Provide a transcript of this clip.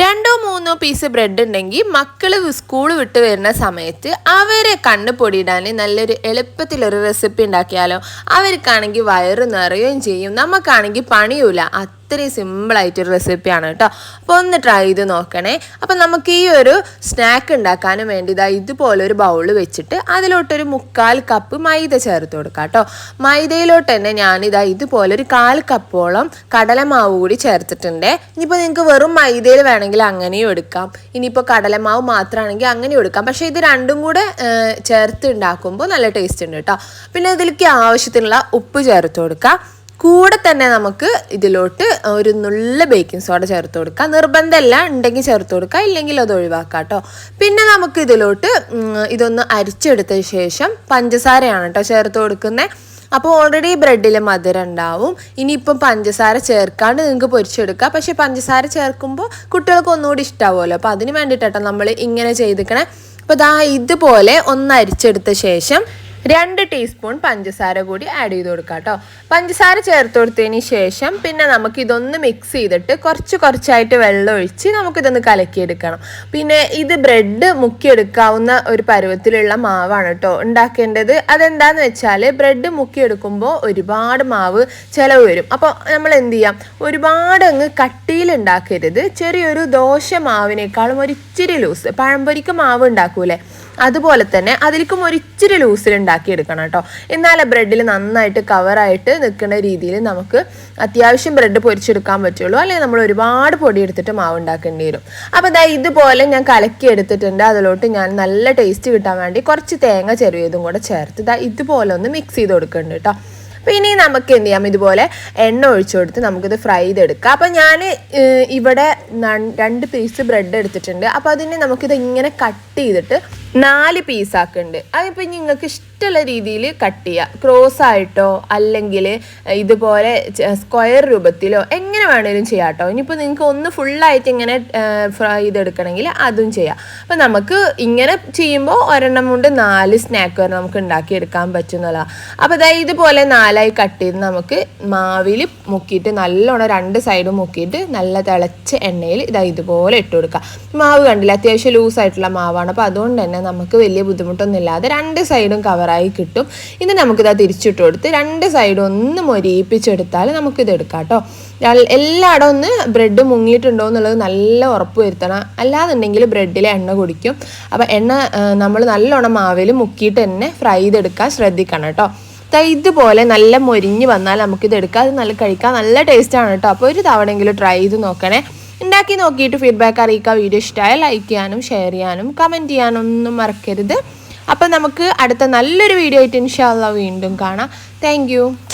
രണ്ടോ മൂന്നോ piece bread ഉണ്ടെങ്കിൽ മക്കൾ സ്കൂൾ വിട്ട് വരുന്ന സമയത്ത് അവരെ കണ്ണ് പൊടിയിടാൻ നല്ലൊരു എളുപ്പത്തിലൊരു റെസിപ്പി ഉണ്ടാക്കിയാലോ. അവർക്കാണെങ്കിൽ വയറ് നിറയുകയും ചെയ്യും, നമുക്കാണെങ്കിൽ പണിയൂല. അത്രയും സിമ്പിളായിട്ടൊരു റെസിപ്പിയാണ് കേട്ടോ. അപ്പോൾ ഒന്ന് ട്രൈ ചെയ്ത് നോക്കണേ. അപ്പോൾ നമുക്ക് ഈ ഒരു സ്നാക്ക് ഉണ്ടാക്കാനും വേണ്ടി ഇതുപോലൊരു ബൗൾ വെച്ചിട്ട് അതിലോട്ടൊരു 1/4 കപ്പ് മൈദ ചേർത്ത് കൊടുക്കാം കേട്ടോ. മൈദയിലോട്ട് തന്നെ ഇതുപോലൊരു 1/4 കപ്പോളം കടലമാവ് കൂടി ചേർത്തിട്ടുണ്ട്. ഇനിയിപ്പോൾ നിങ്ങൾക്ക് വെറും മൈദയിൽ വേണമെങ്കിൽ അങ്ങനെയും എടുക്കാം, ഇനിയിപ്പോൾ കടലമാവ് മാത്രമാണെങ്കിൽ അങ്ങനെയും എടുക്കാം. പക്ഷേ ഇത് രണ്ടും കൂടെ ചേർത്ത് ഉണ്ടാക്കുമ്പോൾ നല്ല ടേസ്റ്റ് ഉണ്ട് കേട്ടോ. പിന്നെ ഇതിലേക്ക് ആവശ്യത്തിനുള്ള ഉപ്പ് ചേർത്ത് കൊടുക്കാം. കൂടെ തന്നെ നമുക്ക് ഇതിലോട്ട് ഒരു നുള്ള ബേക്കിംഗ് സോഡ ചേർത്ത് കൊടുക്കാം. നിർബന്ധമല്ല, ഉണ്ടെങ്കിൽ ചേർത്ത് കൊടുക്കാം, ഇല്ലെങ്കിൽ അത് ഒഴിവാക്കാം കേട്ടോ. പിന്നെ നമുക്ക് ഇതിലോട്ട് ഇതൊന്ന് അരിച്ചെടുത്തതിന് ശേഷം പഞ്ചസാരയാണ് കേട്ടോ ചേർത്ത് കൊടുക്കുന്നത്. അപ്പോൾ ഓൾറെഡി ബ്രെഡിൽ മധുരം ഉണ്ടാവും. ഇനിയിപ്പം പഞ്ചസാര ചേർക്കാണ്ട് നിങ്ങൾക്ക് പൊരിച്ചെടുക്കാം. പക്ഷേ പഞ്ചസാര ചേർക്കുമ്പോൾ കുട്ടികൾക്ക് ഒന്നുകൂടി ഇഷ്ടമാവുമല്ലോ. അപ്പോൾ അതിന് വേണ്ടിയിട്ടോ നമ്മൾ ഇങ്ങനെ ചെയ്തിക്കണേ. അപ്പോൾ ഇതുപോലെ ഒന്ന് അരിച്ചെടുത്ത ശേഷം 2 ടീസ്പൂൺ പഞ്ചസാര കൂടി ആഡ് ചെയ്ത് കൊടുക്കാം കേട്ടോ. പഞ്ചസാര ചേർത്ത് കൊടുത്തതിന് ശേഷം പിന്നെ നമുക്കിതൊന്ന് മിക്സ് ചെയ്തിട്ട് കുറച്ചായിട്ട് വെള്ളം ഒഴിച്ച് നമുക്കിതൊന്ന് കലക്കിയെടുക്കണം. പിന്നെ ഇത് ബ്രെഡ് മുക്കിയെടുക്കാവുന്ന ഒരു പരുവത്തിലുള്ള മാവാണ് കേട്ടോ ഉണ്ടാക്കേണ്ടത്. അതെന്താന്ന് വെച്ചാൽ ബ്രെഡ് മുക്കിയെടുക്കുമ്പോൾ ഒരുപാട് മാവ് ചിലവ് വരും. അപ്പോൾ നമ്മൾ എന്ത് ചെയ്യാം, ഒരുപാട് അങ്ങ് കട്ടിയിൽ ഉണ്ടാക്കരുത്. ചെറിയൊരു ദോശ മാവിനേക്കാളും ഒരിച്ചിരി ലൂസ്, പഴംപൊരിക്ക് മാവ് ഉണ്ടാക്കൂലേ അതുപോലെ തന്നെ അതിലേക്കും ഒരിച്ചിരി ലൂസിൽ ഉണ്ടാക്കിയെടുക്കണം കേട്ടോ. എന്നാലേ ബ്രെഡിൽ നന്നായിട്ട് കവറായിട്ട് നിൽക്കുന്ന രീതിയിൽ നമുക്ക് അത്യാവശ്യം ബ്രെഡ് പൊരിച്ചെടുക്കാൻ പറ്റുള്ളൂ. അല്ലെങ്കിൽ നമ്മൾ ഒരുപാട് പൊടി എടുത്തിട്ട് മാവ് ഉണ്ടാക്കേണ്ടി വരും. അപ്പോൾ ഇതുപോലെ ഞാൻ കലക്കി എടുത്തിട്ടുണ്ട്. അതിലോട്ട് ഞാൻ നല്ല ടേസ്റ്റ് കിട്ടാൻ വേണ്ടി കുറച്ച് തേങ്ങ ചെറിയതും കൂടെ ചേർത്ത് ഇതുപോലെ ഒന്ന് മിക്സ് ചെയ്ത് കൊടുക്കുന്നുണ്ട് കേട്ടോ. അപ്പോൾ ഇനി നമുക്ക് എന്ത് ചെയ്യാം, ഇതുപോലെ എണ്ണ ഒഴിച്ചു കൊടുത്ത് നമുക്കിത് ഫ്രൈ ചെയ്തെടുക്കാം. അപ്പോൾ ഞാൻ ഇവിടെ 2 പീസ് ബ്രെഡ് എടുത്തിട്ടുണ്ട്. അപ്പോൾ അതിനെ നമുക്കിത് ഇങ്ങനെ കട്ട് ചെയ്തിട്ട് 4 പീസാക്കുന്നുണ്ട്. അതിപ്പോൾ നിങ്ങൾക്ക് ഇഷ്ടമുള്ള രീതിയിൽ കട്ട് ചെയ്യുക, ക്രോസ് ആയിട്ടോ അല്ലെങ്കിൽ ഇതുപോലെ സ്ക്വയർ രൂപത്തിലോ എങ്ങനെ വേണമെങ്കിലും ചെയ്യാം കേട്ടോ. ഇനിയിപ്പോൾ നിങ്ങൾക്ക് ഒന്ന് ഫുള്ളായിട്ട് ഇങ്ങനെ ഫ്രൈ ചെയ്തെടുക്കണമെങ്കിൽ അതും ചെയ്യാം. അപ്പോൾ നമുക്ക് ഇങ്ങനെ ചെയ്യുമ്പോൾ ഒരെണ്ണം കൊണ്ട് 4 സ്നാക്ക് വരെ നമുക്ക് ഉണ്ടാക്കിയെടുക്കാൻ പറ്റുന്നതാണ്. അപ്പോൾ ഇതുപോലെ 4ആയി കട്ട് ചെയ്ത് നമുക്ക് മാവിൽ മുക്കിയിട്ട് നല്ലോണം 2 സൈഡും മുക്കിയിട്ട് നല്ല തിളച്ച എണ്ണയിൽ ഇതുപോലെ ഇട്ട് കൊടുക്കുക. മാവ് കണ്ടില്ല, അത്യാവശ്യം ലൂസായിട്ടുള്ള മാവാണ്. അപ്പോൾ അതുകൊണ്ട് തന്നെ നമുക്ക് വലിയ ബുദ്ധിമുട്ടൊന്നും ഇല്ലാതെ 2 സൈഡും കവറായി കിട്ടും. ഇത് നമുക്കിത് തിരിച്ചിട്ട് കൊടുത്ത് 2 സൈഡും ഒന്ന് മൊരിയിപ്പിച്ചെടുത്താൽ നമുക്കിത് എടുക്കാം കേട്ടോ. എല്ലായിടം ഒന്ന് ബ്രെഡ് മുങ്ങിയിട്ടുണ്ടോ എന്നുള്ളത് നല്ല ഉറപ്പ് വരുത്തണം, അല്ലാന്നുണ്ടെങ്കിൽ ബ്രെഡിലെ എണ്ണ കുടിക്കും. അപ്പോൾ എണ്ണ നമ്മൾ നല്ലോണം മാവിൽ മുക്കിയിട്ട് തന്നെ ഫ്രൈ ചെയ്തെടുക്കാൻ ശ്രദ്ധിക്കണം കേട്ടോ. ഇതുപോലെ നല്ല മൊരിഞ്ഞ് വന്നാൽ നമുക്കിത് എടുക്കാം. അത് നല്ല കഴിക്കാൻ നല്ല ടേസ്റ്റാണ് കേട്ടോ. അപ്പോൾ ഒരു തവണയെങ്കിലും ട്രൈ ചെയ്ത് നോക്കണേ. ഉണ്ടാക്കി നോക്കിയിട്ട് ഫീഡ്ബാക്ക് അറിയിക്കുക. വീഡിയോ ഇഷ്ടമായ ലൈക്ക് ചെയ്യാനും ഷെയർ ചെയ്യാനും കമൻറ്റ് ചെയ്യാനും ഒന്നും മറക്കരുത്. അപ്പോൾ നമുക്ക് അടുത്ത നല്ലൊരു വീഡിയോ ആയിട്ട് ഇൻഷാ അല്ലാഹ് വീണ്ടും കാണാം. താങ്ക്